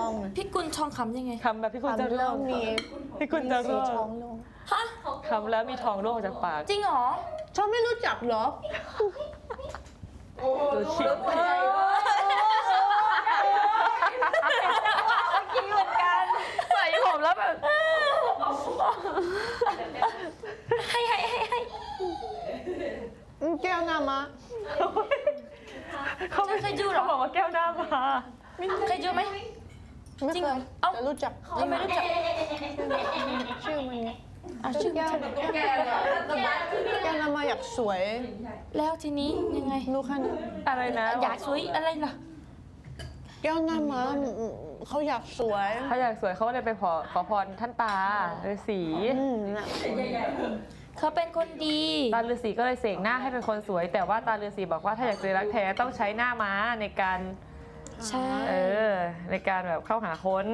อง พี่กุลทองคำยังไง คำแบบพี่คุณจะ ทำ ร่ แล้ว ว ง มี พี่คุณจะ สี ร่ว ท้อง ง ลง ฮะ คำแล้วมีทองร่วงออกจากปาก จริงเหรอ ชอบไม่รู้จักเหรอ ดูชิบ คิดเหมือนกัน ใส่ผมแล้วแบบ ให้ แก้วน้ำมะ เขาไม่ เคยดูเหรอ เขาบอกว่าแก้วหน้ามา เคยดูไหม ไม่ จริง เค เหรอย เอ้า แต่รู้จัก ทำไมรู้จัก ชื่อมันไง อ่ะชื่อ แก้วน้ำมาอยากสวย แล้วทีนี้ยังไง รู้แค่นั้น อะไรนะ อยากสวยอะไรล่ะ แก้วน้ำมาเขาอยากสวย เขาอยากสวยเขาก็เลยไปขอพรท่านตาฤาษี น่ะ เขาเป็นคนดี ตาฤาษีก็เลยเสกหน้าให้เป็นคนสวย แต่ว่าตาฤาษีบอกว่าถ้าอยากเจอรักแท้ต้องใช้หน้าม้าในการ ใช่ ในการแบบเข้าหาคน